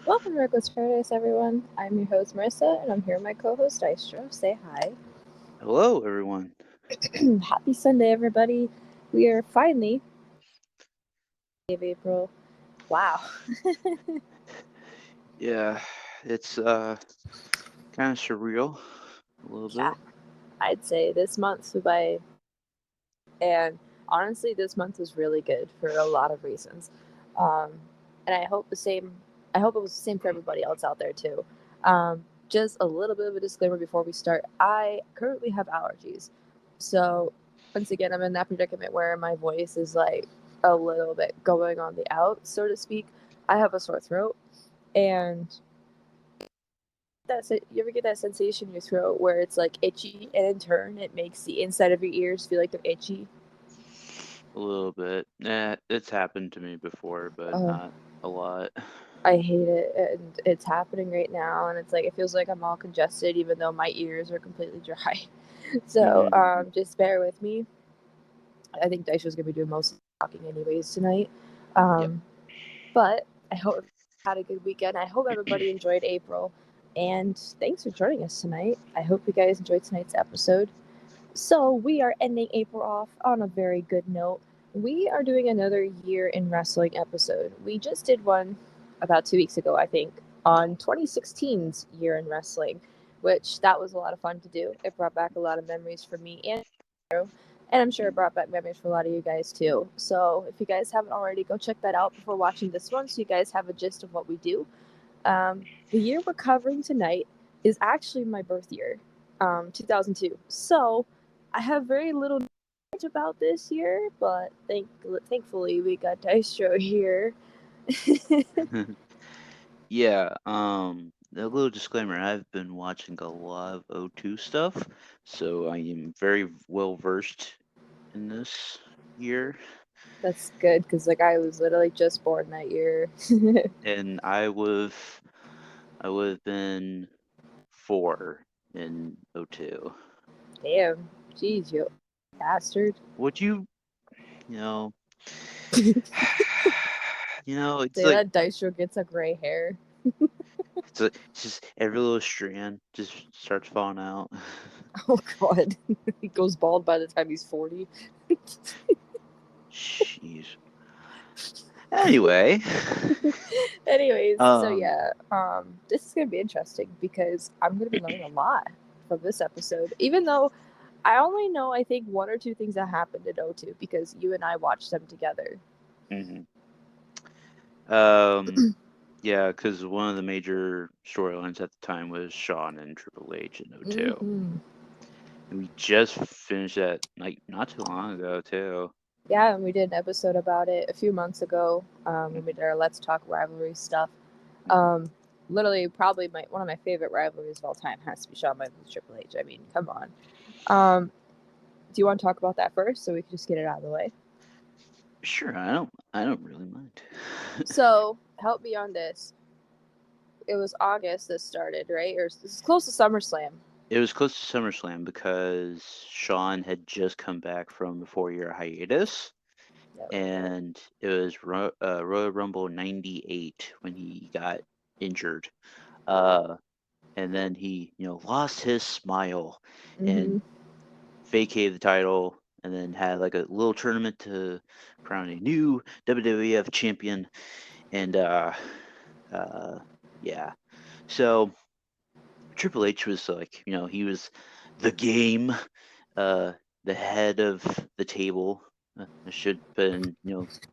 Welcome to Reckless Paradise, everyone. I'm your host, Marissa, and I'm here with my co host, Dystro. Say hi. Hello, everyone. Happy Sunday, everybody. We are finally of April. Wow. Yeah, it's kind of surreal a little Yeah, bit. I'd say this month flew by, and honestly, this month was really good for a lot of reasons. Um, and I hope the same. I hope it was the same for everybody else out there too. Just a little bit of a disclaimer before we start. I currently have allergies, so once again, I'm in that predicament where my voice is like a little bit going on the out, so to speak. I have a sore throat, and that's it. You ever get that sensation in your throat where it's like itchy, and in turn, it makes the inside of your ears feel like they're itchy? A little bit. It's happened to me before, but Oh, not a lot. I hate it, and it's happening right now. And it's like it feels like I'm all congested, even though my ears are completely dry. So Mm-hmm. just bear with me. I think Daisha's gonna be doing most of the talking anyways tonight. Yep. Um, but I hope everybody had a good weekend. I hope everybody enjoyed April, and thanks for joining us tonight. I hope you guys enjoyed tonight's episode. So we are ending April off on a very good note. We are doing another year in wrestling episode. We just did one about 2 weeks ago, I think, on 2016's year in wrestling, which that was a lot of fun to do. It brought back a lot of memories for me and I'm sure it brought back memories for a lot of you guys too. So if you guys haven't already, go check that out before watching this one so you guys have a gist of what we do. The year we're covering tonight is actually my birth year, 2002. So I have very little knowledge about this year, but thankfully we got Dystro here. Yeah. A little disclaimer: I've been watching a lot of O2 stuff, so I am very well versed in this year. That's good because like I was literally just born that year. And I would have been 4 in O2. Damn, jeez, you bastard. Would you, you know, it's Say like that Dystro gets a gray hair. it's just every little strand just starts falling out. Oh god, he goes bald by the time he's 40. Jeez. Anyway, Anyways, so um, yeah, this is gonna be interesting because I'm gonna be learning a lot from this episode. Even though I only know I think one or two things that happened in O2 because you and I watched them together. mhm. um, yeah, because one of the major storylines at the time was Shawn and Triple H in O2, Mm-hmm. and we just finished that like not too long ago too. Yeah, and we did an episode about it a few months ago when we did our Let's Talk rivalry stuff. Mhm. Um, Literally, probably one of my favorite rivalries of all time has to be Shawn Michaels and Triple H. I mean, come on. Um, do you want to talk about that first so we can just get it out of the way? Sure, I don't really mind. So help me on this. It was August this started, right? Or this is close to SummerSlam. It was close to SummerSlam because Shawn had just come back from a 4-year hiatus, Yep. and it was Royal Rumble '98 when he got injured. Uh, and then he, lost his smile Mm-hmm. and vacated the title, and then had like a little tournament to crown a new WWF champion. And uh, yeah, so Triple H was like, he was the game, uh, the head of the table. I should put in,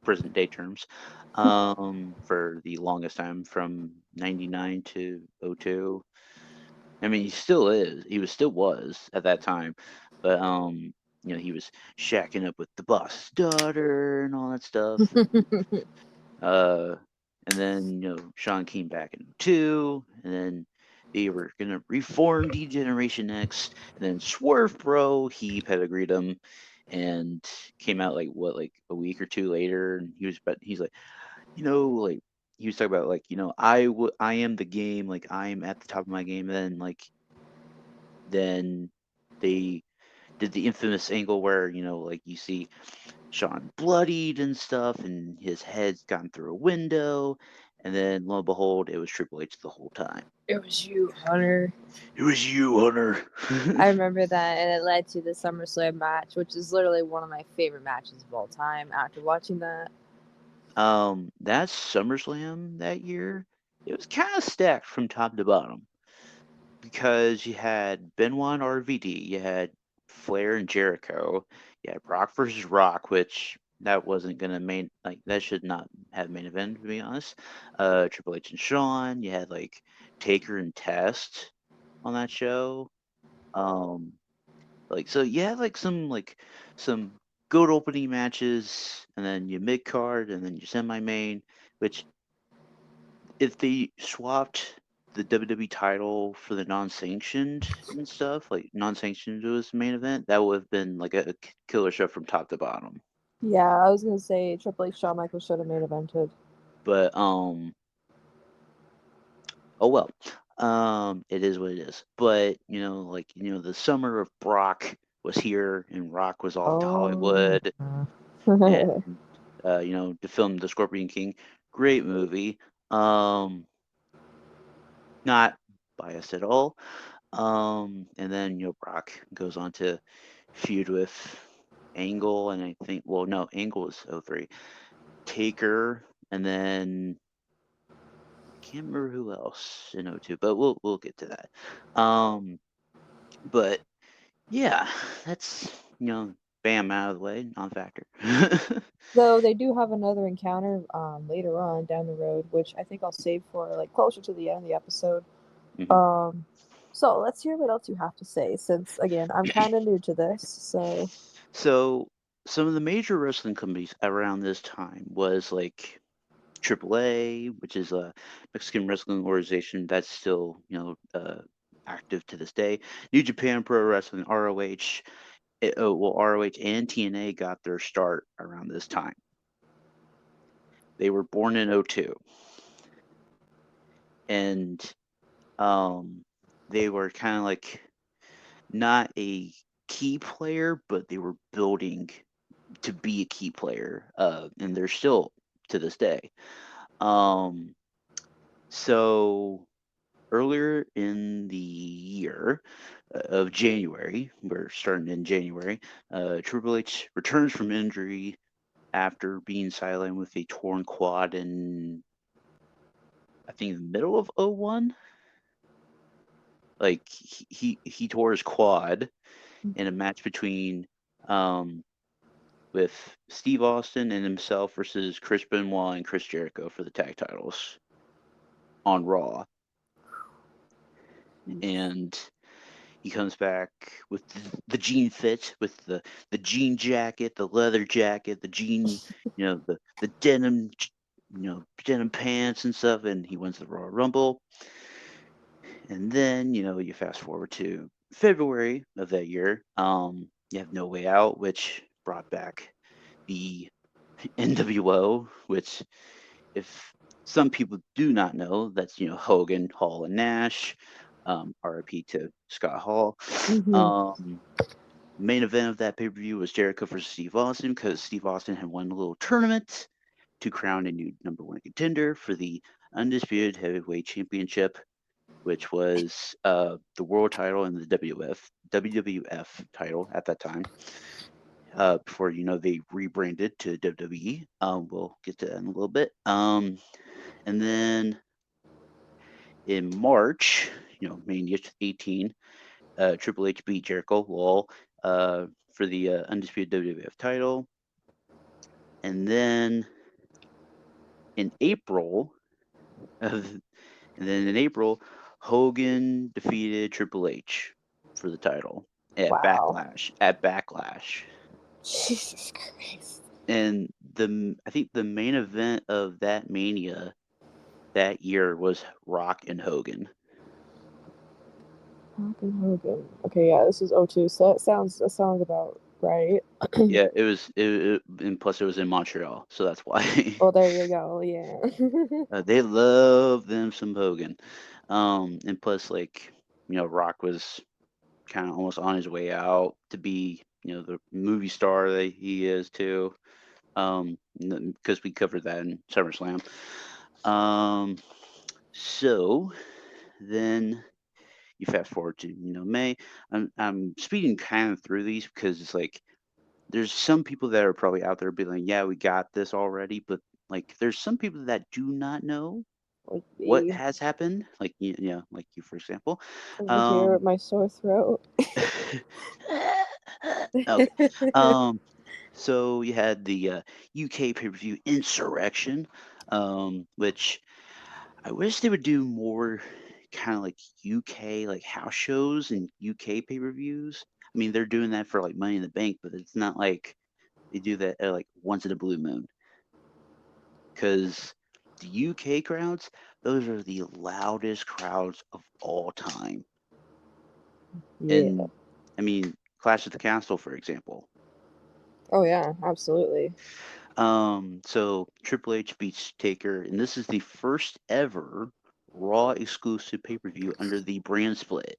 present day terms, for the longest time from '99 to '02. I mean, he still is. He was at that time, but he was shacking up with the boss's daughter and all that stuff, uh, and then Sean came back in '02, and then they were gonna reform D Generation X, and then Swerve Bro he pedigreed him, and came out like what, like a week or two later, and he's like, like he was talking about like, I am the game, like I am at the top of my game, and then like then they did the infamous angle where like you see Sean bloodied and stuff, and his head's gone through a window, And then lo and behold, it was Triple H the whole time. It was you, Hunter. It was you, Hunter. I remember that, and it led to the SummerSlam match, which is literally one of my favorite matches of all time. After watching that, That SummerSlam that year, it was kind of stacked from top to bottom because you had Benoit and RVD, you had Flair and Jericho, you had Brock versus Rock, which that wasn't gonna that should not have main event to be honest. Triple H and Shawn, you had like Taker and Test on that show. Um, so you had some good opening matches, and then your mid card, and then your semi main. Which if they swapped the WWE title for the non-sanctioned and stuff, like non-sanctioned was main event, that would have been like a killer show from top to bottom. yeah, I was gonna say Triple H, Shawn Michaels should have main evented. But oh well. It is what it is. But the summer of Brock was here, and Rock was off to Oh, Hollywood, and yeah. to film The Scorpion King. Great movie. Um, not biased at all. And then Brock goes on to feud with Angle, and I think no, Angle was 03. Taker, and then I can't remember who else in 02, but we'll get to that. But yeah, that's bam, out of the way, non-factor. Though they do have another encounter later on down the road, which I think I'll save for like closer to the end of the episode. Mhm. Um, so let's hear what else you have to say, since again I'm kind of new to this. So So some of the major wrestling companies around this time was like AAA, which is a Mexican wrestling organization that's still active to this day. New Japan Pro Wrestling, ROH. ROH and TNA got their start around this time. They were born in 02. And they were kind of like not a key player, but they were building to be a key player, and they're still to this day. So earlier in the year of January, we're starting in January, Triple H returns from injury after being sidelined with a torn quad in, I think, the middle of 01. Like he tore his quad in a match between with Steve Austin and himself versus Chris Benoit and Chris Jericho for the tag titles on Raw. And he comes back with the jean fit, with the jean jacket, the leather jacket, the jean, the denim, denim pants and stuff, and he wins the Royal Rumble. And then, you fast forward to February of that year. You have No Way Out, which brought back the NWO, which, if some people do not know, that's Hogan, Hall, and Nash. RIP to Scott Hall. mm-hmm. Main event of that pay-per-view was Jericho versus Steve Austin, because Steve Austin had won a little tournament to crown a new number one contender for the undisputed heavyweight championship, which was the world title and the WWF title at that time. Before they rebranded to WWE. We'll get to that in a little bit. And then in March, Mania 18, Triple H beat Jericho for the undisputed WWF title. And then in April, Hogan defeated Triple H for the title at Wow. Backlash. At Backlash. Jesus Christ. And I think the main event of that Mania that year was Rock and Hogan. Hogan. Okay, yeah, this is 02, so that sounds about right. Yeah, it was, and plus it was in Montreal, so that's why. Well, there you go. Yeah. They love them some Hogan, and plus, Rock was kind of almost on his way out to be, the movie star that he is too. Because we covered that in SummerSlam. Um, so then you fast forward to May. I'm speeding kind of through these because it's like there's some people that are probably out there being like, yeah, we got this already, but like there's some people that do not know Like what me has happened. Like like you for example. over here with Um, my sore throat. okay. Um, so you had the UK pay-per-view Insurrection, which I wish they would do more kind of like UK like house shows and UK pay-per-views. I mean, they're doing that for like Money in the Bank, but it's not like they do that like once in a blue moon. Because the UK crowds, those are the loudest crowds of all time. Yeah. And I mean, Clash at the Castle, for example. Oh yeah, absolutely. So Triple H beats Taker, and this is the first ever Raw exclusive pay-per-view under the brand split.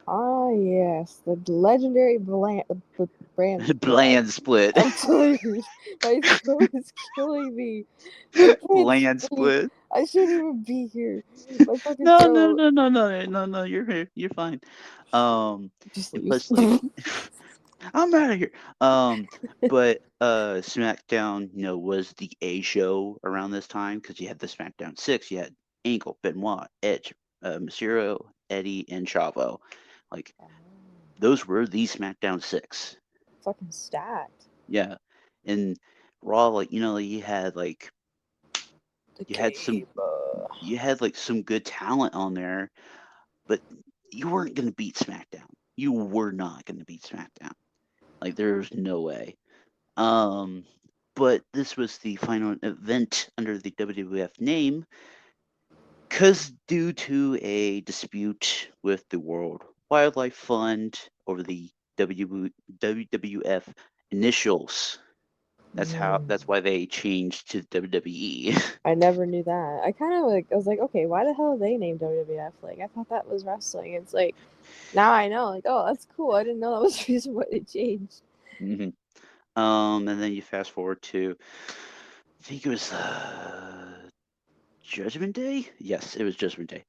Ah yes, the legendary brand split. Bland split. I'm telling you, my throat is killing me. I can't Bland speak. split. I shouldn't even be here. My fucking No, no, throat. no, no, no, no, no. You're here. You're fine. Just And leaves. plus, like, I'm out of here. Um, but SmackDown, was the A show around this time because you had the SmackDown 6, you had Angle, Benoit, Edge, Mysterio, Eddie, and Chavo. Like those were the SmackDown 6. Fucking stacked. Yeah, and Raw, like like, The you had some game. you had like some good talent on there, but you weren't gonna beat SmackDown. You were not gonna beat SmackDown. Like there's no way. Um, but this was the final event under the WWF name because due to a dispute with the World Wildlife Fund over the WWF initials. That's why they changed to WWE. I never knew that. I kind of like. I was like, okay, why the hell are they named WWF? Like, I thought that was wrestling. It's like now I know. Like, oh, that's cool. I didn't know that was the reason why they changed. hmm and then you fast forward to, I think it was Judgment Day. Yes, it was Judgment Day.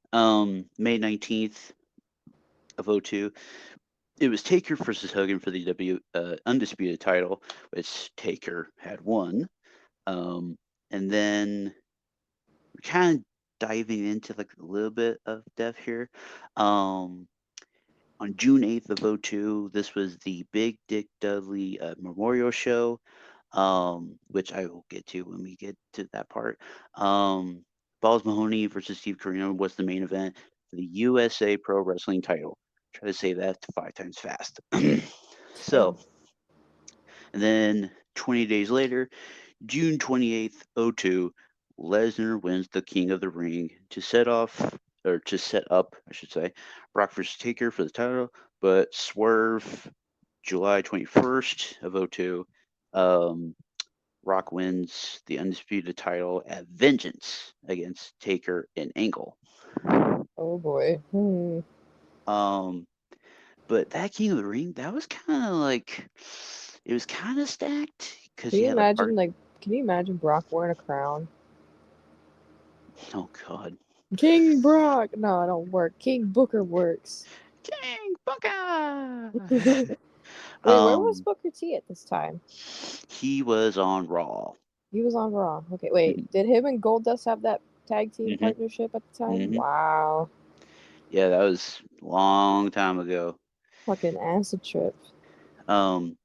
May 19th of '02. It was Taker versus Hogan for the undisputed title, which Taker had won. And then we're kind of diving into like a little bit of depth here. Um, on June 8th of '02, this was the Big Dick Dudley Memorial Show, which I will get to when we get to that part. Balls Mahoney versus Steve Corino was the main event for the USA Pro Wrestling title. Try to say that 5 times fast. So, Damn. and then 20 days later, June 28th, '02, Lesnar wins the King of the Ring to set up, I should say, Brock versus Taker for the title, but Swerve, July 21st of '02, Rock wins the undisputed title at Vengeance against Taker and Angle. Oh boy. Um, but that King of the Ring, that was kind of like, it was kind of stacked because Can you you had like imagine? Like, can you imagine Brock wearing a crown? oh god, King Brock. No, it don't work. King Booker works. King Booker. Wait, where was um, Booker T at this time? he was on Raw. He was on Raw. Okay, wait. Mhm, Did him and Goldust have that tag team mhm, partnership at the time? mhm. Wow. Yeah, that was a long time ago. Fucking acid trip. Um,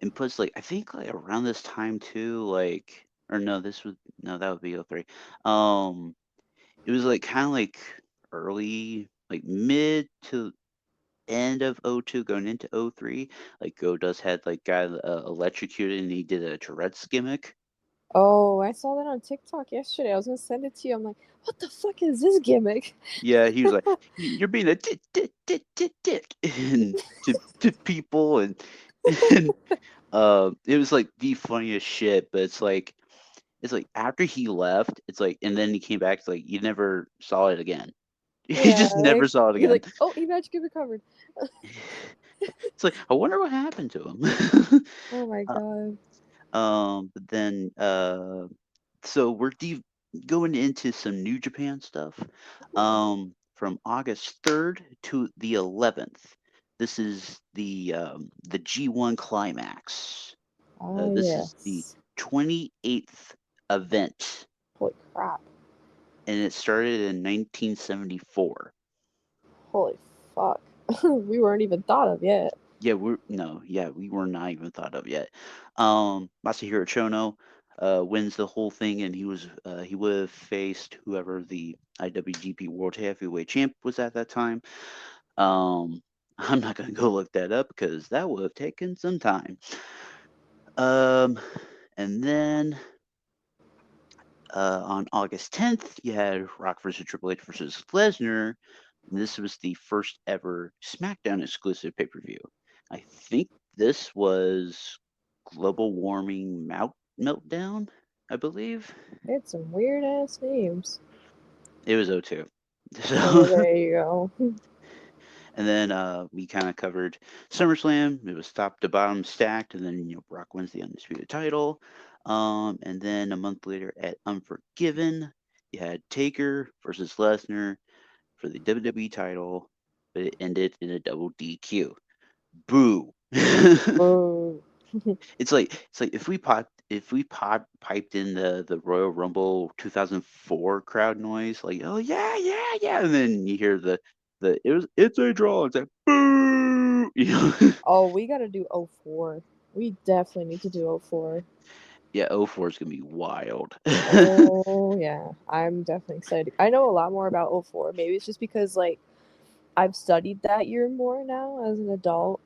and plus, like I think like around this time too, like or no, this would no, that would be '03. Um, it was like kind of like early, like mid to end of '02 going into '03. Like Goldust had like got electrocuted and he did a Tourette's gimmick. Oh, I saw that on TikTok yesterday. I was gonna send it to you. I'm like, what the fuck is this gimmick? Yeah, he was like, "You're being a dick," and to people, and it was like the funniest shit. But it's like after he left, it's like, and then he came back. It's like you never saw it again. You Yeah, just never saw it he's again. like, oh, he magic recovered. It's like I wonder what happened to him. Oh my Uh, god. but then so we're deep. going into some New Japan stuff, from August 3rd to the 11th. This is the G1 Climax. Oh This is the yes. 28th event, Holy crap. and it started in 1974. Holy fuck. We weren't even thought of yet. Yeah, we were not even thought of yet. Masahiro Chono wins the whole thing, and he would have faced whoever the IWGP World Heavyweight Champ was at that time. I'm not gonna go look that up because that would have taken some time. Um, and then on August 10th, you had Rock versus Triple H versus Lesnar. And this was the first ever SmackDown exclusive pay per view. I think this was Global Warming Meltdown, I believe. They had some weird ass names. It was O2. Oh, So, there you go. and then we kind of covered SummerSlam. It was top to bottom stacked, and then Brock wins the undisputed title. And then a month later at Unforgiven, you had Taker versus Lesnar for the WWE title, but it ended in a double DQ. Boo. Boo. It's like if we piped in the Royal Rumble 2004 crowd noise, like, oh yeah, yeah, yeah, and then you hear it's a draw. It's like boo. Oh, we gotta do 04. We definitely need to do 04. Yeah, 04 is gonna be wild. Oh yeah, I'm definitely excited. I know a lot more about 04. Maybe it's just because like I've studied that year more now as an adult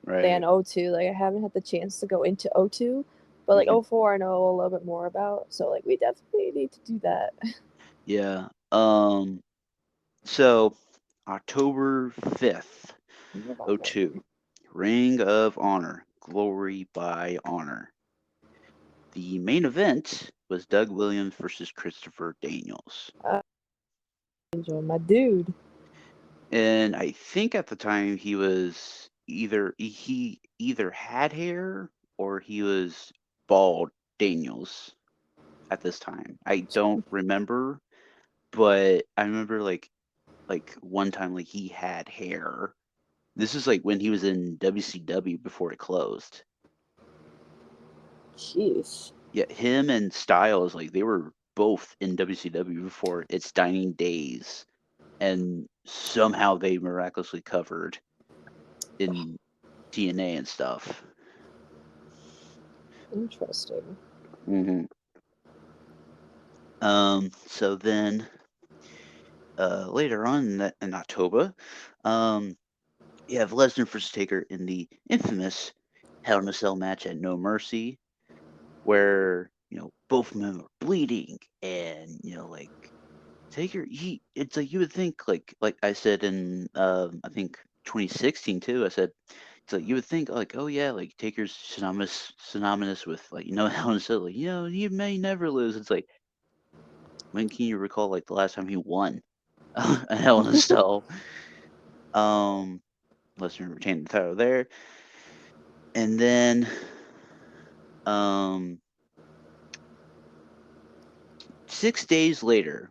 than Right. 02. Like I haven't had the chance to go into 02, but like Mhm. 04 I know a little bit more about. So like we definitely need to do that. Yeah. So October 5th, '02, Ring of Honor, Glory by Honor. The main event was Doug Williams versus Christopher Daniels. I enjoy my dude. And I think at the time he either had hair or he was bald Daniels at this time. I don't remember, but I remember like one time like he had hair. This is like when he was in WCW before it closed. Jeez. Yeah, him and Styles, like they were both in WCW before its dying days, and somehow they miraculously covered in TNA and stuff. Interesting. hmm So then, later on in October, um, you have Lesnar versus Taker in the infamous Hell in a Cell match at No Mercy, where both men are bleeding, and like Taker, it's like you would think, like I said in I think 2016 too. I said it's like you would think like, oh yeah, like Taker's synonymous with like Hell in a Cell, like he may never lose. It's like, when can you recall like the last time he won a Hell in a Cell? Um, Lesnar retained the title there, and then um 6 days later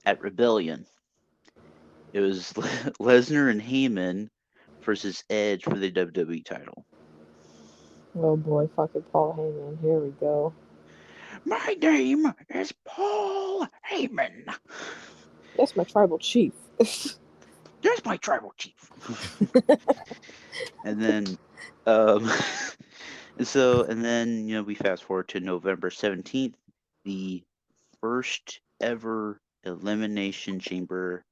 at Rebellion, it was Lesnar and Heyman versus Edge for the WWE title. Oh boy, fucking Paul Heyman. Here we go. My name is Paul Heyman. That's my tribal chief. That's my tribal chief. And then, um, and then we fast forward to November 17th, the first ever Elimination Chamber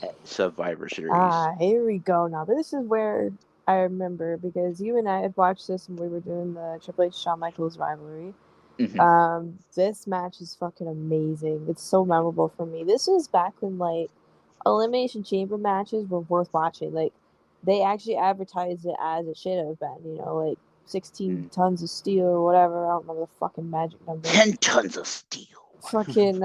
at Survivor Series. Here we go. Now this is where I remember because you and I had watched this when we were doing the Triple H Shawn Michaels rivalry. hmm This match is fucking amazing. It's so memorable for me. This was back when like Elimination Chamber matches were worth watching. Like they actually advertised it as it should have been. Like 16 tons of steel or whatever. I don't remember the fucking magic number. 10 tons of steel. Fucking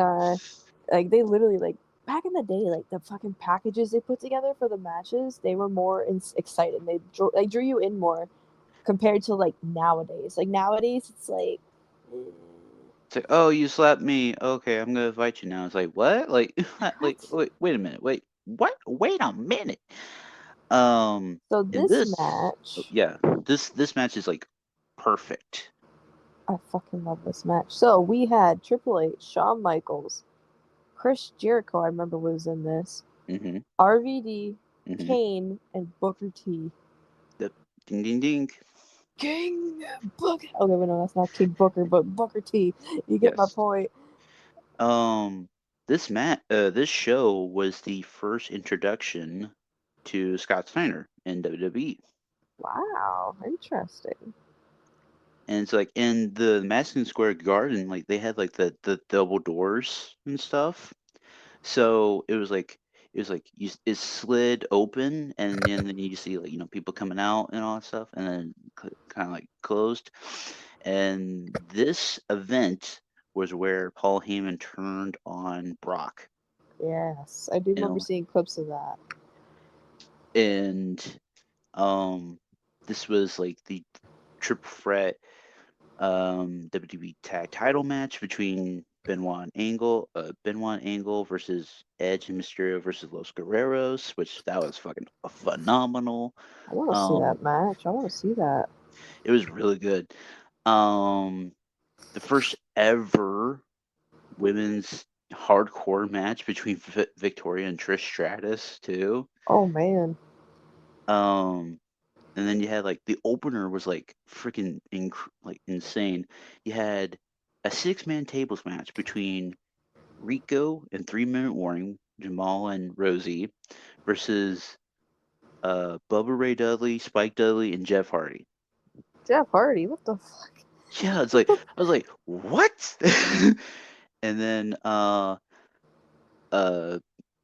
like they literally like back in the day, like the fucking packages they put together for the matches, they were more exciting. They drew you in more compared to like nowadays. Like nowadays, it's like It's like, oh, you slapped me. Okay, I'm gonna fight you now. It's like, what? Like, like, What? wait a minute. Wait, what? Wait a minute. Um, So and this this, match, yeah, this match is like perfect. I fucking love this match. So we had Triple H, Shawn Michaels, Chris Jericho. I remember was in this. Mm-hmm. RVD, Mm-hmm. Kane, and Booker T. The ding ding ding. King Booker. Okay, wait, no, that's not King Booker, but Booker T. You get my Yes. point. Um, this show was the first introduction to Scott Steiner in WWE. Wow, interesting. And it's like in the Madison Square Garden, like they had like the double doors and stuff. So it was like it slid open, and then you see like people coming out and all that stuff, and then kind of like closed. And this event was where Paul Heyman turned on Brock, Yes, I do you remember know, seeing clips of that. and um, this was like the triple threat WWE tag title match between Benoit and Angle versus Edge and Mysterio versus Los Guerreros, which that was fucking phenomenal. I want to see Um, that match. I want to see that. it was really good. Um, the first ever women's hardcore match between Victoria and Trish Stratus too. Oh man. Um, and then you had like the opener was like freaking like insane. You had a six-man tables match between Rico and 3 Minute Warning, Jamal and Rosie, versus Bubba Ray Dudley, Spike Dudley, and Jeff Hardy. Jeff Hardy, what the fuck? Yeah, it's like I was like, what? And then uh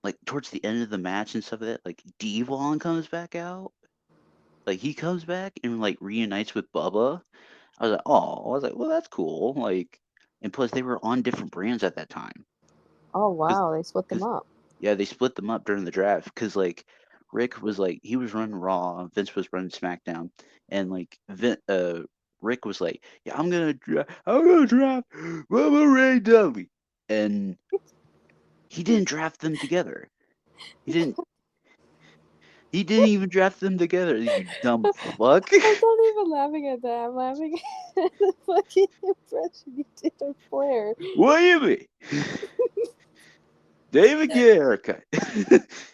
like towards the end of the match and stuff like that, like Devon comes back out. Like he comes back and like reunites with Bubba. I was like, well, that's cool. Like, and plus they were on different brands at that time. Oh Cause, wow, they split them 'cause up. yeah, they split them up during the draft. Cause like Rick was like he was running Raw, Vince was running SmackDown, and like Rick was like, yeah, I'm gonna draft Bubba Ray Dudley, and he didn't draft them together. He didn't. He didn't even draft them together. You dumb fuck. I'm not even laughing at that. I'm laughing at the fucking impression you did of Flair. What do you mean? David, get a haircut.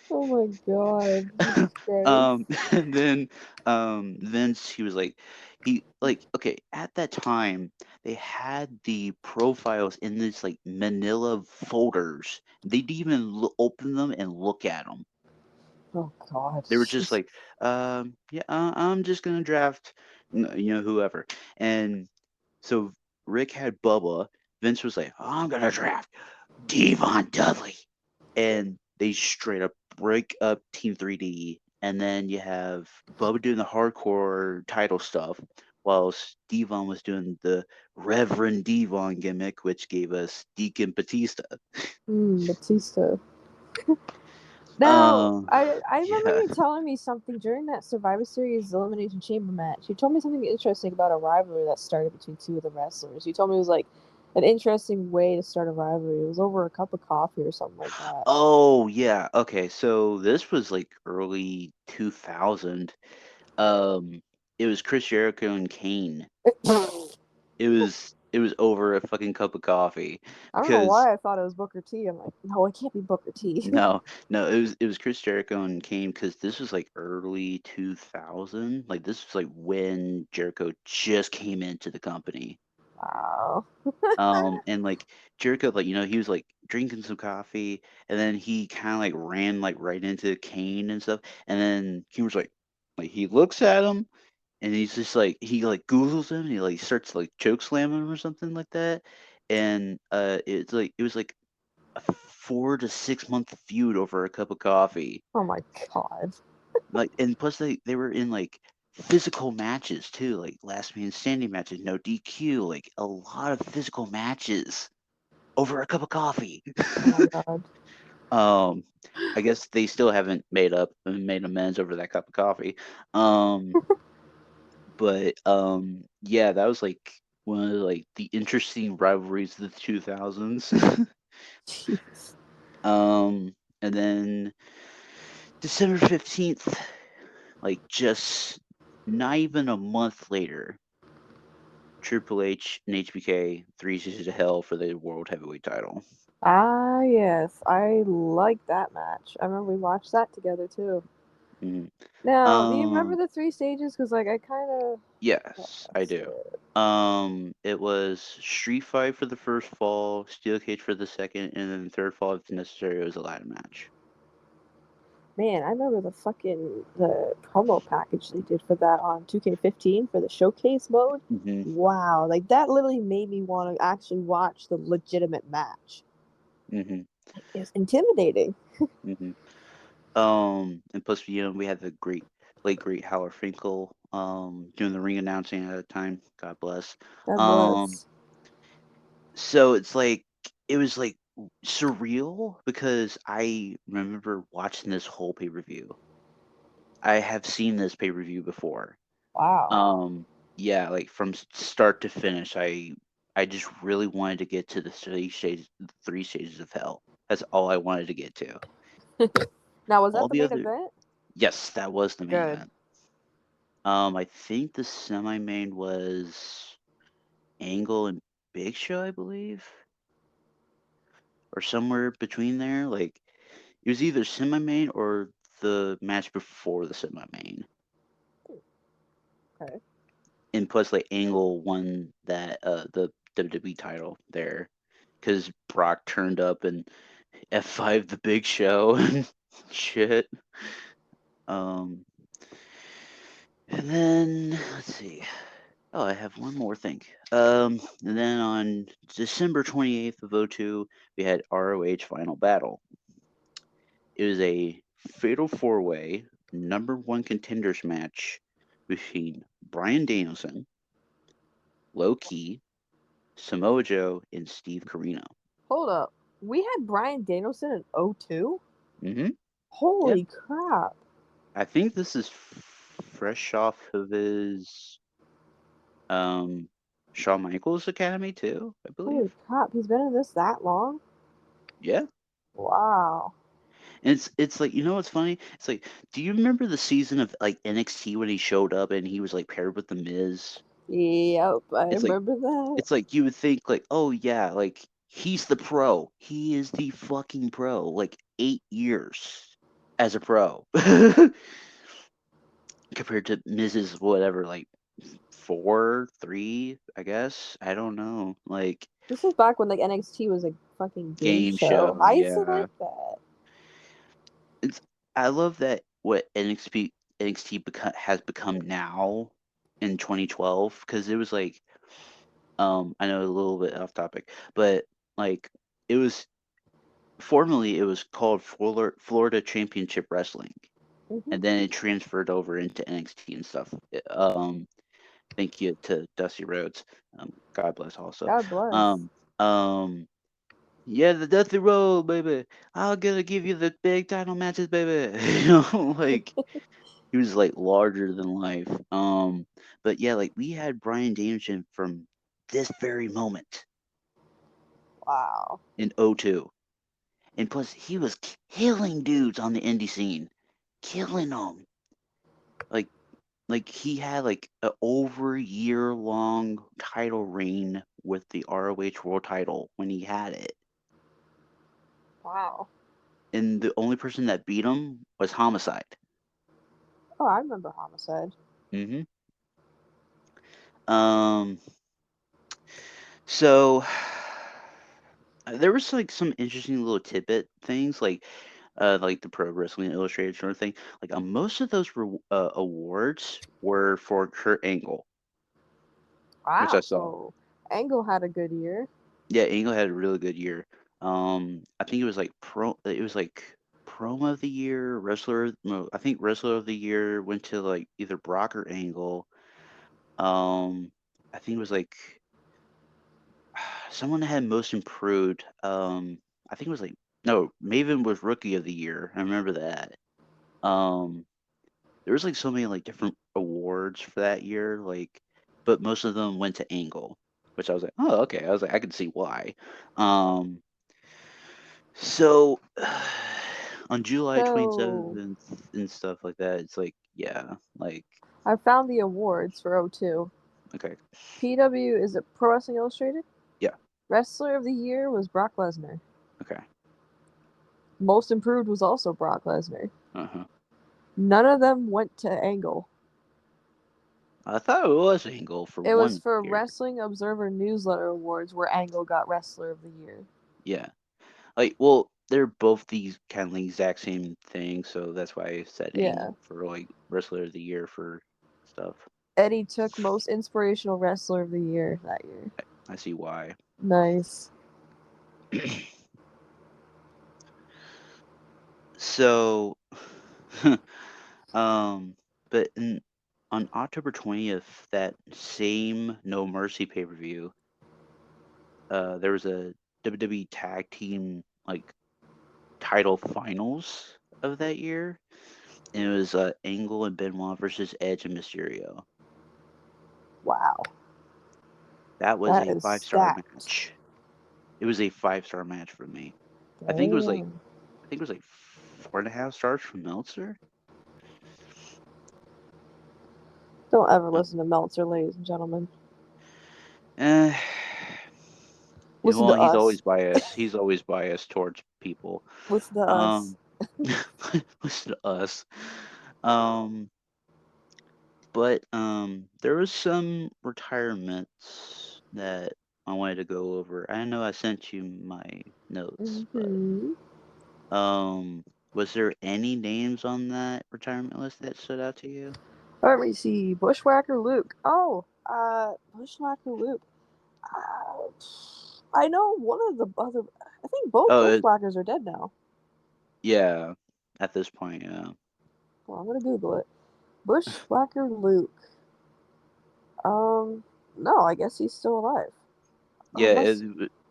Oh my god, Jesus Christ. And then Vince, he was like, okay, at that time they had the profiles in this like manila folders. They didn't even open them and look at them. Oh god. They were just like, yeah, I'm just gonna draft whoever. And so Rick had Bubba. Vince was like, I'm gonna draft Devon Dudley. And they straight up break up Team 3D, and then you have Bubba doing the hardcore title stuff, while Devon was doing the Reverend Devon gimmick, which gave us Deacon Batista. Batista. Now, Um, I remember yeah. you telling me something during that Survivor Series Elimination Chamber match. You told me something interesting about a rivalry that started between two of the wrestlers. You told me it was like an interesting way to start a rivalry. It was over a cup of coffee or something like that. Oh yeah. Okay, so this was like early 2000. Um, it was Chris Jericho and Kane. It was over a fucking cup of coffee I don't know because why I thought it was Booker T. I'm like, no, it can't be Booker T. no, no, it was Chris Jericho and Kane because this was like early 2000. Like this was like when Jericho just came into the company. Wow. And like Jericho, like he was like drinking some coffee, and then he kind of like ran like right into Kane and stuff, and then Kane was like he looks at him, and he's just like he like Googles him, and he like starts to, like choke slam him or something like that, and it was like a 4 to 6 month feud over a cup of coffee. Oh my god. Like, and plus they were in like physical matches too, like last man standing matches, no DQ, like a lot of physical matches over a cup of coffee. Oh my god. um, I guess they still haven't made amends over that cup of coffee. Um, but yeah, that was like. one of like the interesting rivalries of the 2000s. Jeez. And then December 15th, like just not even a month later, Triple H and HBK, Three Stages of Hell for the World Heavyweight title. Ah, yes. I like that match. I remember we watched that together too. Mhm. Now, do you remember Um, the three stages? Because, like, I kind of. yes, I That's do. it. It was Street Fight for the first fall, Steel Cage for the second, and then the third fall, if necessary, it was a ladder match. Man, I remember the promo package they did for that on 2K15 for the showcase mode. Hmm. Wow, like that literally made me want to actually watch the legitimate match. Hmm. It was intimidating. Hmm. And plus, we had the great Howard Finkel, doing the ring announcing at the time. God bless. God Um, bless. so it's like it was like surreal because I remember watching this whole pay-per-view. I have seen this pay-per-view before. Wow. Um, yeah, like from start to finish, I just really wanted to get to the three stages of hell. That's all I wanted to get to. Now, was that All the the main other, event? yes, that was the main Good. event. I think the semi-main was Angle and Big Show, I believe, or somewhere between there. Like it was either semi-main or the match before the semi-main. Okay. And plus, like Angle won that the WWE title there because Brock turned up and F5 the Big Show and shit. Um, and then let's see. Oh, I have one more thing. And then on December 28th of '02, we had ROH Final Battle. It was a fatal four-way number one contenders match between Bryan Danielson, Low Key, Samoa Joe, and Steve Corino. Hold up. We had Brian Danielson in '02. Mm-hmm. Yep. Holy crap. I think this is fresh off of his um Shawn Michaels Academy too, I Holy believe. crap. He's been in this that long? Yeah. Wow. And it's like, what's funny? It's like, do you remember the season of like NXT when he showed up and he was like paired with the Miz? Yep, I It's like remember that. it's like you would think like, oh yeah, like he's the pro. He is the fucking pro. Like 8 years as a pro. Compared to Mrs. whatever, like 4, 3, I guess. I don't know. Like This was back when like NXT was a fucking game game show. show, I used to yeah. like that. It's I love that what NXT has become now in 2012 because it was like I know a little bit off topic, but like it was formerly it was called Florida Championship Wrestling, Hmm. and then it transferred over into NXT and stuff. Thank you to Dusty Rhodes. God bless also. God bless. Um, um, yeah, the Dusty Rhodes, baby. I'm gonna give you the big title matches, baby. Like he was like larger than life. But yeah, like we had Brian Danielson from this very moment Wow. in '02, and plus he was killing dudes on the indie scene, killing them. Like he had like a over year long title reign with the ROH World Title when he had it, Wow. and the only person that beat him was Homicide. Oh, I remember Homicide. Hmm. Um. So there was like some interesting little tidbit things like the Pro Wrestling Illustrated sort of thing. Like most of those awards were for Kurt Angle, which I Wow. saw. So Angle had a good year. Yeah, Angle had a really good year. I think it was like promo of the year, wrestler. No, I think wrestler of the year went to like either Brock or Angle. Um, I think it was like someone that had most improved. I think it was like no, Maven was rookie of the year. I remember that. Um, there was like so many like different awards for that year, like, but most of them went to Angle. which I was like, oh, okay. I was like, I can see why. Um, so on July So 27th and stuff like that, it's like, yeah, like, I found the awards for '02. okay, PW is it Pro Wrestling Illustrated? yeah, Wrestler of the Year was Brock Lesnar. okay, Most Improved was also Brock Lesnar. uh-huh. None of them went to Angle. I thought it was Angle for It was one for year. Wrestling Observer Newsletter Awards where Angle got Wrestler of the Year. Yeah, like, well, they're both these kind of the exact same thing, so that's why I said Yeah. Angle for like Wrestler of the Year for stuff. Eddie took Most Inspirational Wrestler of the Year that year. I see why. Nice. So, um, but on October 20th, that same No Mercy pay-per-view, there was a WWE Tag Team like title finals of that year, and it was Angle and Benoit versus Edge and Mysterio. Wow. That was That a is 5-star stacked. match. It was a 5-star match for me. I think it was like Damn. I think it was like 4.5 stars from Meltzer. Don't ever Uh, listen to Meltzer, ladies and gentlemen. Eh, Listen to well, he's us. always biased. He's always biased towards people. Listen to us. Um, listen to us. Um, but there was some retirements that I wanted to go over. I know I sent you my notes, but Mm-hmm. um, was there any names on that retirement list that stood out to you? Let me see. Bushwhacker Luke. Oh, Bushwhacker Luke. I know one of the other. I think both Oh, Bushwhackers are dead now. yeah. At this point, yeah. Well, I'm gonna Google it. Bushwhacker Luke. Um, no, I guess he's still alive. Yeah, Unless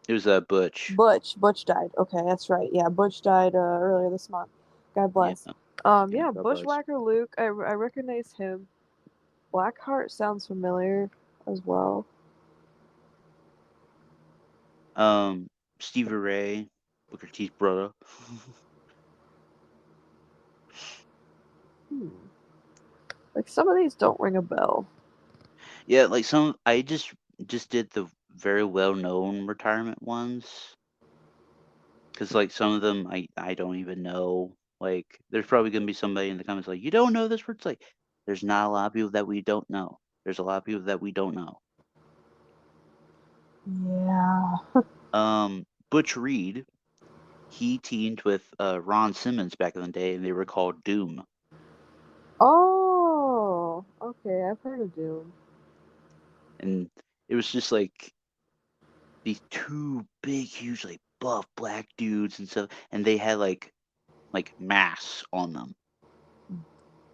it was a Butch. Butch died. Okay, that's right. Yeah, Butch died earlier this month. God Yeah, bless. yeah, Yeah, God bless. Bushwhacker Luke. I recognize him. Blackheart sounds familiar as well. Um, Stevie Ray, Booker T's brother. Hmm. Like some of these don't ring a bell. Yeah, like some I just did the very well known retirement ones because like some of them I don't even know. Like there's probably gonna be somebody in the comments like you don't know this. Where it's like there's not a lot of people that we don't know. There's a lot of people that we don't know. Yeah. Butch Reed, he teamed with Ron Simmons back in the day, and they were called Doom. Oh, okay. I've heard of Doom. And it was just like these two big, huge, like buff black dudes and stuff, and they had like masks on them.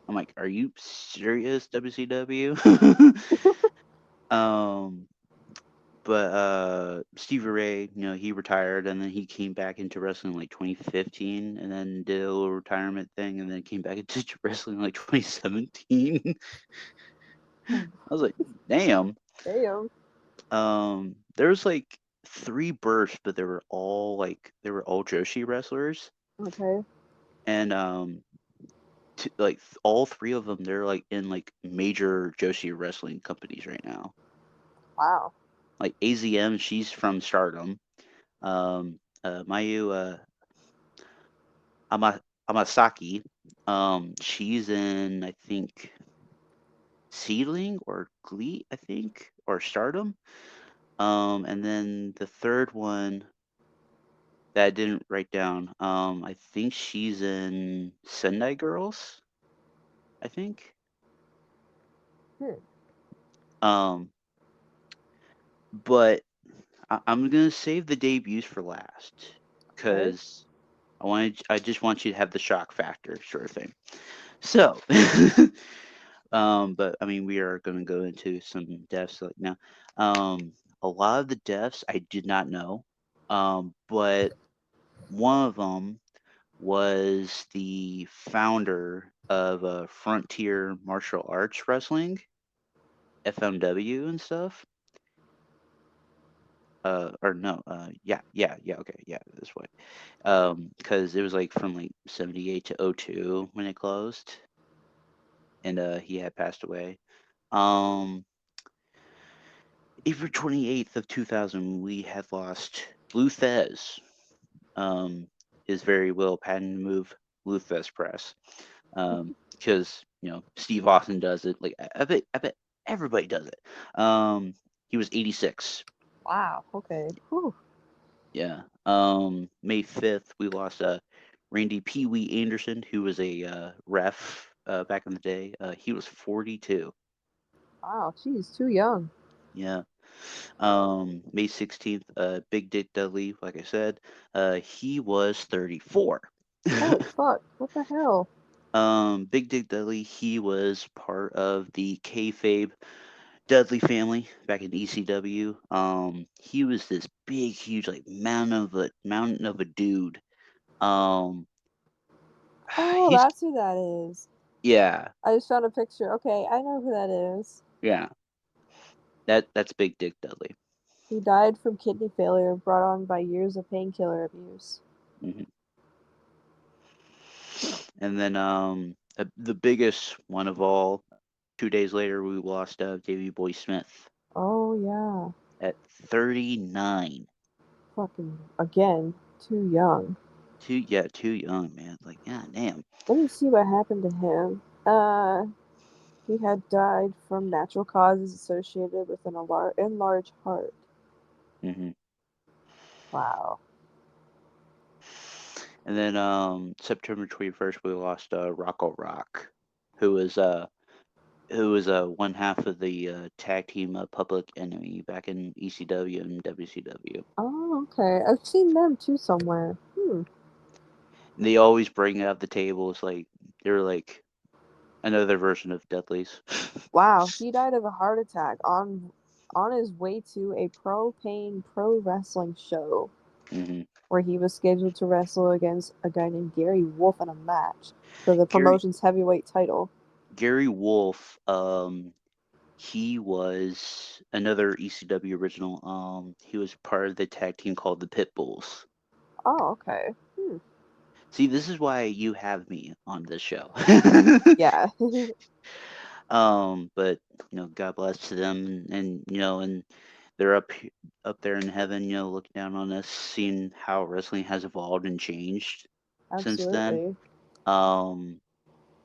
I'm like, are you serious, WCW? um, but Stevie Ray, he retired and then he came back into wrestling like 2015, and then did a little retirement thing, and then came back into wrestling like 2017. I was like, damn. Damn. There was like 3 births, but they were all Joshi wrestlers, Okay. and like all 3 of them, they're like in like major Joshi wrestling companies right now. Wow. Like AZM, she's from Stardom. Mayu Ama- Amasaki, she's in I think Seedling or Glee, I think, or Stardom. And then the third one that I didn't write down. I think she's in Sendai Girls. I think. Hmm. Um, but I'm gonna save the debuts for last Okay. because I just want you to have the shock factor, sort of thing. So, but I mean, we are gonna go into some deaths like now. A lot of the deaths I did not know. But one of them was the founder of Frontier Martial Arts Wrestling, FMW and stuff. or no, okay, yeah, this way. Because it was like from like 78 to '02 when it closed, and he had passed away. Um, April 28th of 2000, we had lost Blue Fez. His very well patented move, Blue Fez press. Because Steve Austin does it. Like I bet everybody does it. He was 86. Wow. Okay. Whew. Yeah. May 5th, we lost Randy Pee Wee Anderson, who was a ref back in the day. He was 42. Wow. She's too young. Yeah. May 16th, Big Dick Dudley, like I said, he was 34. Holy fuck. What the hell? Big Dick Dudley, he was part of the kayfabe Dudley family back in ECW. He was this big, huge, like mountain of a dude. Um, Oh, he's that's who that is. yeah, I just found a picture. Okay, I know who that is. yeah. That's Big Dick Dudley. He died from kidney failure brought on by years of painkiller abuse. Hmm. And then the biggest one of all. 2 days later, we lost Davey Boy Smith Oh, yeah. at 39. Fucking, again, too young. Too young, man. Like, god damn. Let me see what happened to him. He had died from natural causes associated with an enlarged heart. Hmm. Wow. And then September 21st, we lost Rocco Rock, who was one half of the tag team Public Enemy back in ECW and WCW. Oh, okay. I've seen them too somewhere. Hmm. And they always bring out the tables like they're like another version of Dudley's. Wow, he died of a heart attack on his way to a pro-paying pro wrestling show Hmm. where he was scheduled to wrestle against a guy named Gary Wolf in a match for the Gary promotion's heavyweight title. Gary Wolf, he was another ECW original. He was part of the tag team called the Pitbulls. Oh, okay. Hmm. See, this is why you have me on this show. Yeah. But God bless to them, and and they're up there in heaven, looking down on us, seeing how wrestling has evolved and changed since then. Absolutely. Um,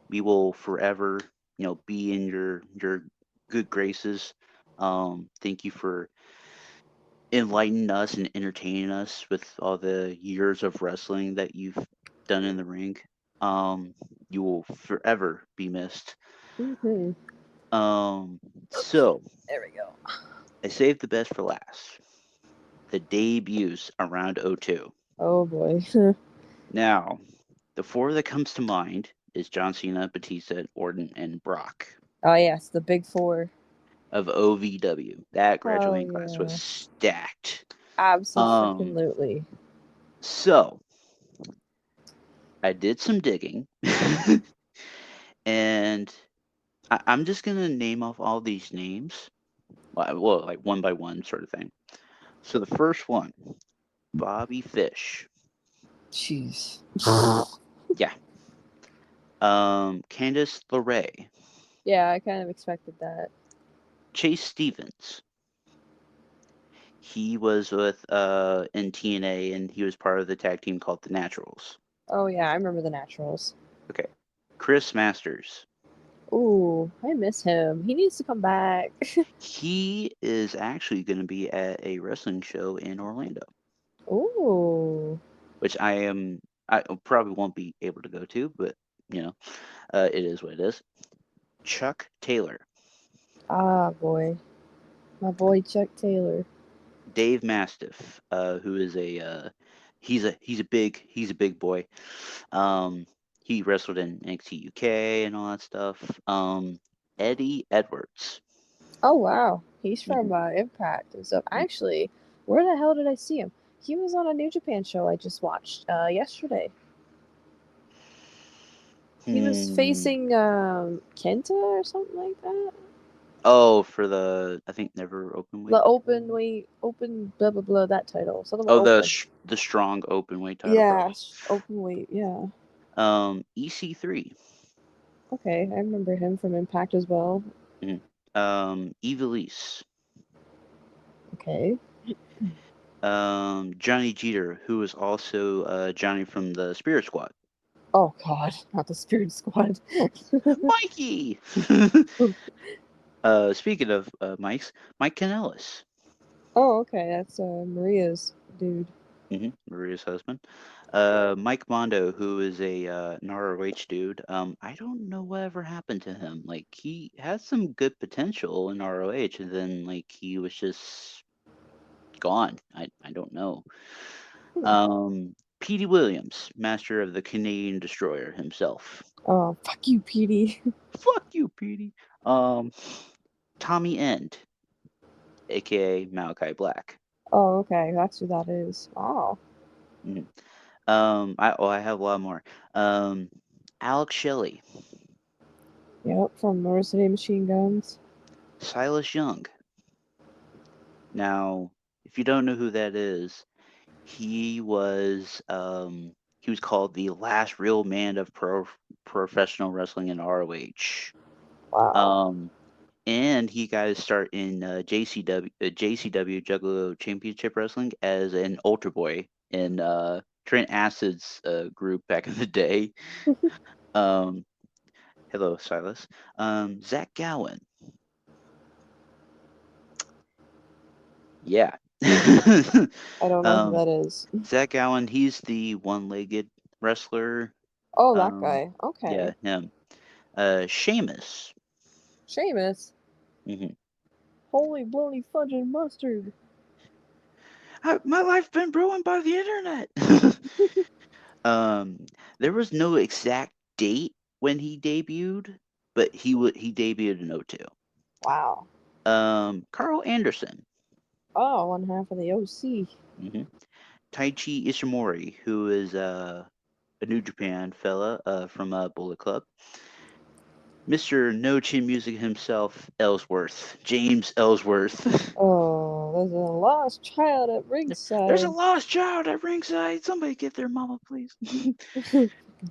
we will forever, be in your good graces. Thank you for enlightening us and entertaining us with all the years of wrestling that you've done in the ring. Um, you will forever be missed. Hmm. So There we go. I saved the best for last. The debuts around '02. Oh boy. Now, the four that comes to mind is John Cena, Batista, Orton, and Brock Oh yes, the big four. of OVW. That Oh graduating class was yeah. stacked. Um, Absolutely. so I did some digging, and I'm just gonna name off all these names. Well, like one by one, sort of thing. So the first one, Bobby Fish. Jeez. Yeah. Candice LeRae, Yeah, I kind of expected that. Chase Stevens. He was with in TNA, and he was part of the tag team called the Naturals. Oh yeah, I remember the Naturals. Okay. Chris Masters. Ooh, I miss him. He needs to come back. He is actually going to be at a wrestling show in Orlando, Ooh. which I probably won't be able to go to, but it is what it is. Chuck Taylor, Ah, boy. My boy Chuck Taylor. Dave Mastiff, who is he's a big boy. Um, he wrestled in NXT UK and all that stuff. Eddie Edwards. Oh wow, he's from Hmm. Impact and stuff. Actually, where the hell did I see him? He was on a New Japan show I just watched yesterday. He was Hmm. facing Kenta or something like that. Oh, for the I think never open weight. The open weight, open blah blah blah. That title. Something with Oh, open. the strong open weight title, Yeah, probably. open weight. Yeah. EC3. Okay, I remember him from Impact as well. Evilise. Okay. Johnny Jeter, who was also Johnny from the Spirit Squad. Oh God, not the Spirit Squad. Mikey. Speaking of Mike's, Mike Kanellis. Oh, okay, that's Maria's dude. Maria's husband. Mike Mondo, who is a an ROH dude. I don't know whatever happened to him. Like he had some good potential in ROH, and then like he was just gone. I don't know. Petey Williams, master of the Canadian Destroyer himself. Oh, fuck you, Petey. Fuck you, Petey. Um, Tommy End, aka Malachi Black. Oh, okay, that's who that is. Oh, Mhm. I have a lot more. Alex Shelley, yep, from Marissa and Machine Guns. Silas Young. Now, if you don't know who that is, he was called the last real man of professional wrestling in ROH. Wow. And he got his start in JCW Juggalo Championship Wrestling as an Ultra Boy in Trent Acid's group back in the day. Um, hello, Silas. Zach Gowen. Yeah. I don't know who um, that is. Zach Gowen, he's the one-legged wrestler. Oh, that Um, guy. Okay. yeah, him. Sheamus. Seamus. hmm Holy bloody fudge and mustard. My life's been ruined by the internet. Um, there was no exact date when he debuted, but he debuted in '02. Wow. Carl Anderson. Oh, one half of the OC. hmm Taichi Ishimori, who is a New Japan fella from Bullet Club. Mr. No Chin Music himself, Ellsworth, James Ellsworth. Oh, there's a lost child at There's a ringside. lost child at ringside. Somebody get their mama, please.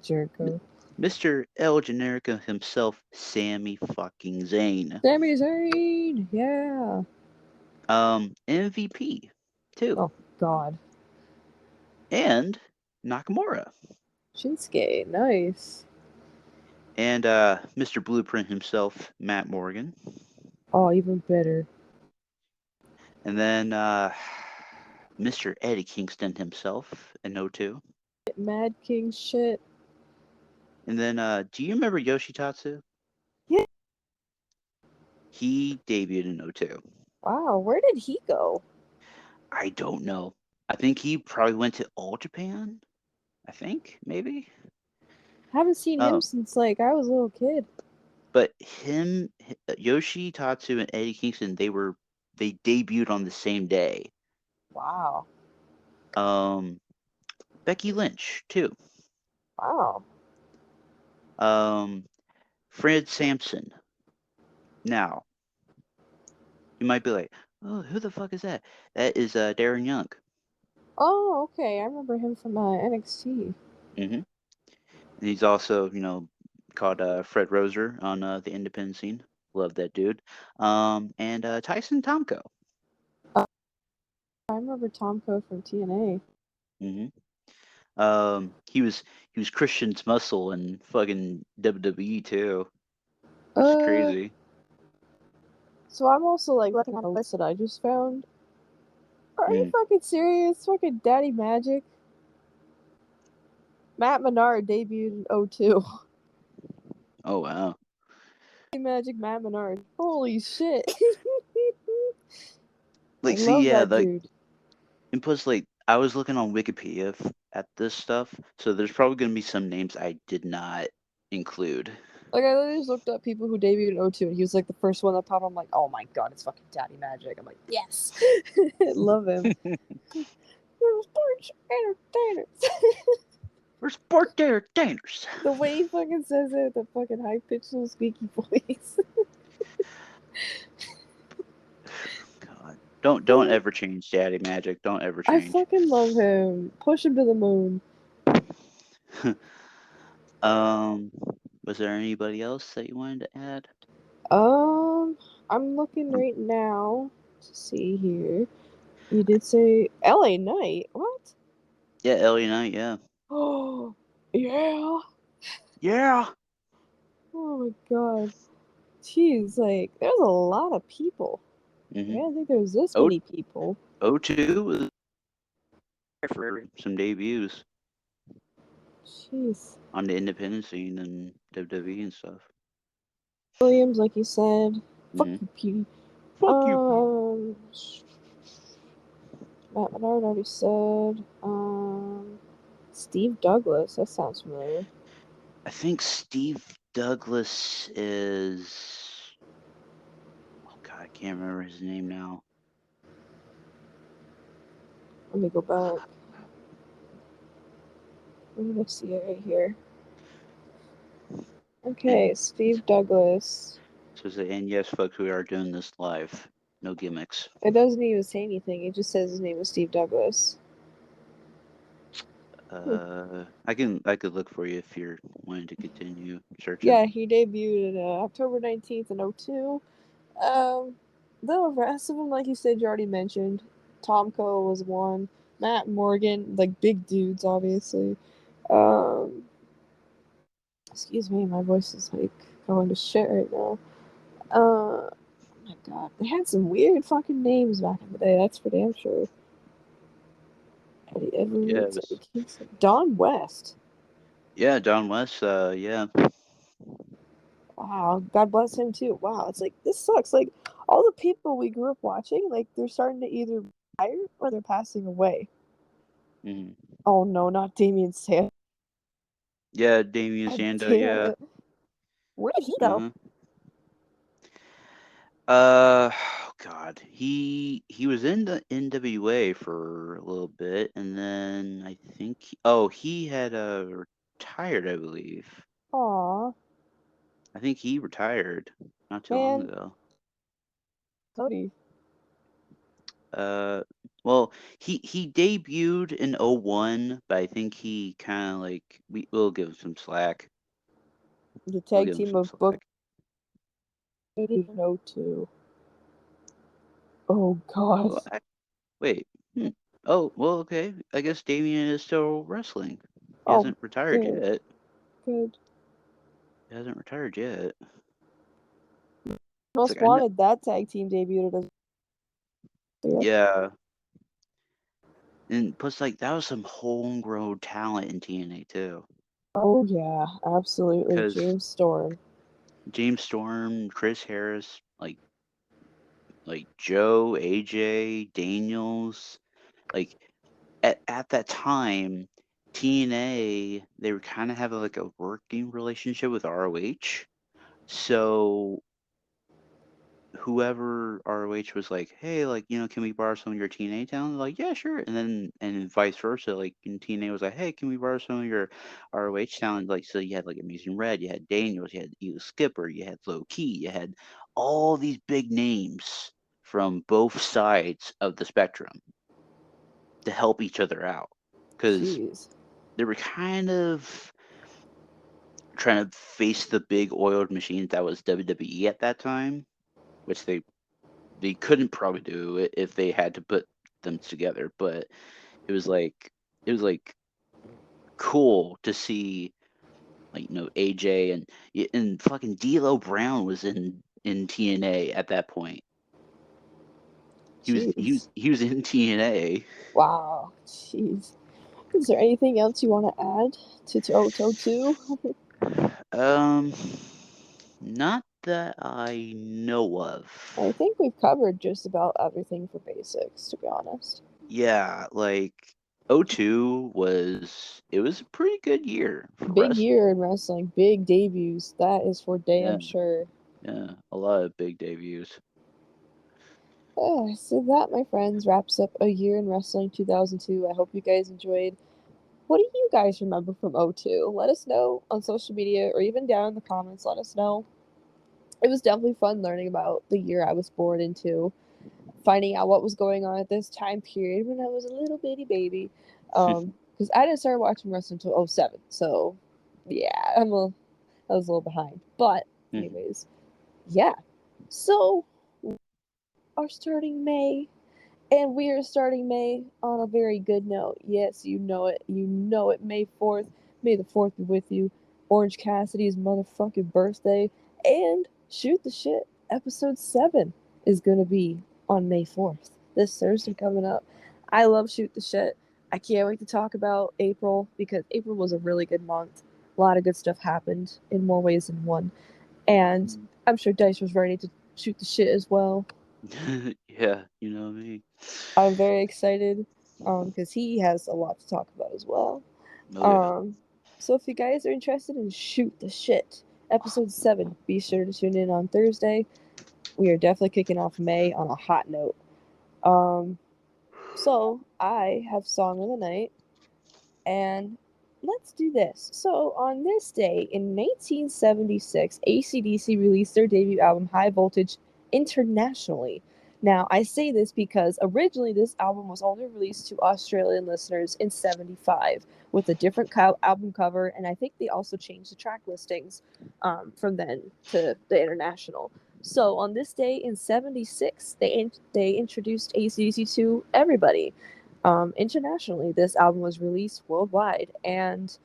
Jericho. Mr. El Generico himself, Sammy fucking Zayn. Sami Zayn. Yeah. MVP too, Oh God. and Nakamura, Shinsuke. Nice. and Mr. Blueprint himself, Matt Morgan, Oh, even better. and then Mr. Eddie Kingston himself in '02. Mad King shit. And then do you remember Yoshitatsu? Yeah. He debuted in '02. Wow. Where did he go? I don't know. I think he probably went to All Japan. I think maybe. Haven't seen him Oh, since like I was a little kid. but Yoshi Tatsu and Eddie Kingston, they debuted on the same day. Wow. Um, Becky Lynch too. Wow. Um, Fred Sampson. Now you might be like, oh, who the fuck is that? That is Darren Young. Oh, okay. I remember him from NXT. Mm-hmm. And he's also called Fred Roser on the independent scene. Love that dude. And Tyson Tomko. I remember Tomko from TNA. Mm-hmm. He was Christian's muscle in fucking WWE too, which is Uh, crazy. so I'm also like looking at a list that I just found. Are you Mm. fucking serious? Fucking Daddy Magic. Matt Menard debuted in '02. Oh wow. Daddy Magic Matt Menard. Holy shit. I Like, see, love yeah, that like, dude. and plus, like, I was looking on Wikipedia at this stuff, so there's probably gonna be some names I did not include. Like I literally just looked up people who debuted in '02 and he was like the first one that popped up. I'm like, oh my god, it's fucking Daddy Magic. I'm like, yes. Love him. Sports entertainers. We're sport entertainers. The way he fucking says it, the fucking high pitched little squeaky voice. God, don't ever change Daddy Magic. Don't ever I change. fucking love him. Push him to the moon. um, was there anybody else that you wanted to add? I'm looking Um, right now to see here. You did say LA Knight. What? yeah, Ellie Knight. Yeah. Oh, yeah. Yeah. Oh my god. Jeez, like, there's a lot of people. I Mm-hmm. didn't think there was this O many people. O2 was there for some debuts Jeez. on the independent scene and WWE and stuff. Williams, like you said. Fuck Mm-hmm. you, Petey. Fuck you, Pete. Um, Matt Menard already said. Steve Douglas. That sounds familiar. I think Steve Douglas is. Oh God, I can't remember his name now. Let me go back. Where did I see it? Right here. And Okay, Steve Douglas. and yes, folks, we are doing this live. No gimmicks. It doesn't even say anything. It just says his name is Steve Douglas. I could look for you if you're wanting to continue searching. Yeah, he debuted in October 19th in 02. Um, the rest of them, like you said, you already mentioned. Tomko was one. Matt Morgan, like big dudes, obviously. Um, excuse me, my voice is like going to shit right now. Oh my god, they had some weird fucking names back in the day. That's for damn sure. Eddie Yeah, it Edwards, was. Eddie Kingston, Don West. Yeah, Don West. Yeah. Wow, God bless him too. Wow, it's like this sucks. Like all the people we grew up watching, like they're starting to either retire or they're passing away. Mm-hmm. Oh no, not Damien Sand. Yeah, Damien God Sando. damn Yeah. it. Where did he go? Uh-huh. Oh God, he was in the NWA for a little bit, and then I think he had retired, I believe. Aw, I think he retired not too long man, ago. Cody. Uh, well, he debuted in '01, but I think he kind of like we'll give him some slack. The We'll tag give him team some of Book slack. 8002. Oh god. Well, wait. Hmm. Oh, well, okay. I guess Damien is still wrestling. He Oh, hasn't retired good, yet. good. He hasn't retired yet. It's Most like I know. Wanted, that tag team debuted as well. Yeah, and plus, like that was some homegrown talent in TNA too. Oh yeah, absolutely. Because James Storm. James Storm, Chris Harris, like Joe, AJ, Daniels, like at that time, TNA they were kind of having like a working relationship with ROH. So whoever ROH was like, hey, like, can we borrow some of your TNA talent? Like, yeah, sure. And then vice versa. Like, and TNA was like, hey, can we borrow some of your ROH talent? Like, so you had like Amazing Red, you had Daniels, you had Eel Skipper, you had Low Key, you had all these big names from both sides of the spectrum to help each other out. Because Jeez. they were kind of trying to face the big oiled machine that was WWE at that time, which they couldn't probably do it if they had to put them together, but it was like cool to see, like, AJ and fucking D'Lo Brown was in TNA at that point. Jeez. He was in TNA. Wow. Jeez. Is there anything else you want to add to Toto 2? Um, not that I know of. I think we've covered just about everything for basics, to be honest. Yeah, like '02 was a pretty good year for Big wrestling. year in wrestling, big debuts. That is for Yeah, damn sure. yeah, a lot of big debuts. So that, my friends, wraps up a year in wrestling 2002. I hope you guys enjoyed. What do you guys remember from '02? Let us know on social media or even down in the comments. Let us know. it was definitely fun learning about the year I was born into, finding out what was going on at this time period when I was a little bitty baby. Because I didn't start watching wrestling until '07, so yeah, I was a little behind. But anyways, yeah. So are starting May, and we are starting May on a very good note. Yes, you know it. You know it. May 4th. May the 4th be with you. Orange Cassidy's motherfucking birthday. And Shoot the Shit, episode 7 is going to be on May 4th. This Thursday coming up. I love Shoot the Shit. I can't wait to talk about April because April was a really good month. A lot of good stuff happened in more ways than one. And I'm sure Dice was ready to shoot the shit as well. Yeah, you know me. I'm very excited because he has a lot to talk about as well. Oh yeah. Um, so if you guys are interested in Shoot the Shit, episode 7, be sure to tune in on Thursday. We are definitely kicking off May on a hot note. Um, so I have Song of the Night, and let's do this. So, on this day in 1976, AC/DC released their debut album High Voltage internationally. Now, I say this because originally this album was only released to Australian listeners in 75 with a different album cover, and I think they also changed the track listings from then to the international. So, on this day in 76, they introduced AC/DC to everybody. Internationally, this album was released worldwide, and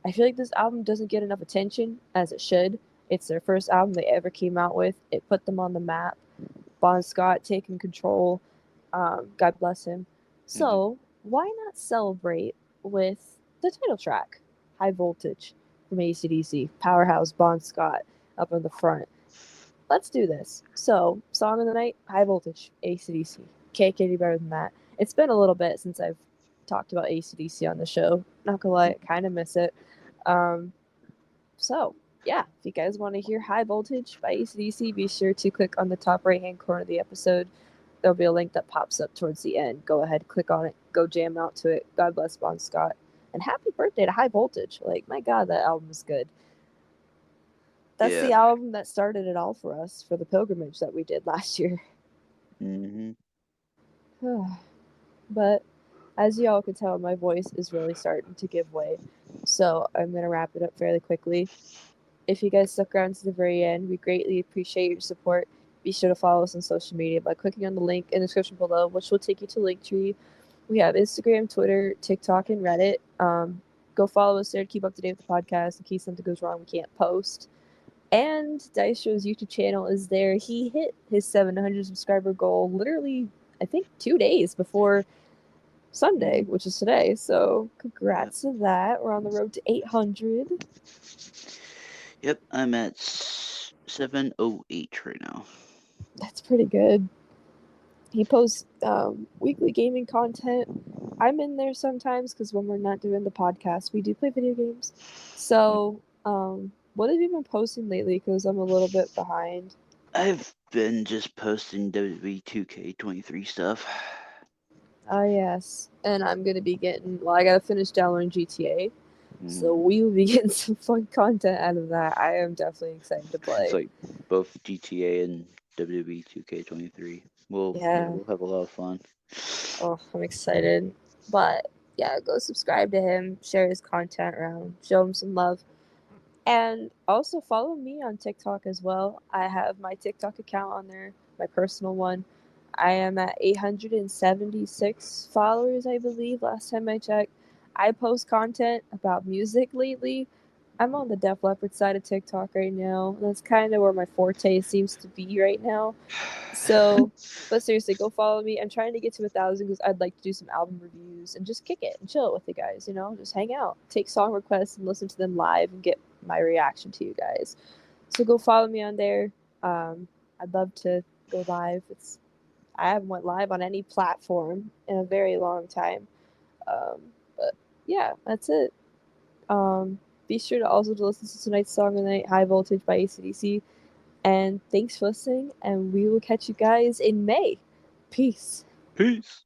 I feel like this album doesn't get enough attention as it should. It's their first album they ever came out with. It put them on the map. Bon Scott taking control. God bless him. Mm-hmm. So why not celebrate with the title track, High Voltage, from AC/DC, Powerhouse, Bon Scott up in the front. Let's do this. So, Song of the Night, High Voltage, AC/DC. Can't get any better than that. It's been a little bit since I've talked about AC/DC on the show. Not gonna lie, I kind of miss it. Um, so, yeah, if you guys want to hear High Voltage by AC/DC, be sure to click on the top right hand corner of the episode. There'll be a link that pops up towards the end. Go ahead, click on it, go jam out to it. God bless Bon Scott. And happy birthday to High Voltage. Like, my God, that album is good. That's Yeah. the album that started it all for us for the pilgrimage that we did last year. Mm-hmm. But as y'all can tell, my voice is really starting to give way. So I'm going to wrap it up fairly quickly. If you guys stuck around to the very end, we greatly appreciate your support. Be sure to follow us on social media by clicking on the link in the description below, which will take you to Linktree. We have Instagram, Twitter, TikTok, and Reddit. Go follow us there to keep up to date with the podcast in case something goes wrong we can't post. And Dystro's YouTube channel is there. He hit his 700 subscriber goal literally, I think, 2 days before Sunday, which is today. So congrats to that. We're on the road to 800. Yep, I'm at 708 right now. That's pretty good. He posts weekly gaming content. I'm in there sometimes because when we're not doing the podcast, we do play video games. So, what have you been posting lately? Because I'm a little bit behind. I've been just posting WWE 2K23 stuff. Oh, yes. And I'm going to be getting, well, I got to finish downloading GTA. So we will be getting some fun content out of that. I am definitely excited to play. It's like both GTA and WWE 2K23. We'll have a lot of fun. Oh, I'm excited. But yeah, go subscribe to him, share his content around, show him some love. And also follow me on TikTok as well. I have my TikTok account on there, my personal one. I am at 876 followers, I believe, last time I checked. I post content about music lately. I'm on the Def Leppard side of TikTok right now. That's kind of where my forte seems to be right now. So, but seriously, go follow me. I'm trying to get to 1,000 because I'd like to do some album reviews and just kick it and chill with you guys. You know, just hang out, take song requests and listen to them live and get my reaction to you guys. So go follow me on there. I'd love to go live. I haven't went live on any platform in a very long time. But yeah, that's it. Be sure to also listen to tonight's song of the night, High Voltage by AC/DC. And thanks for listening, and we will catch you guys in May. Peace. Peace.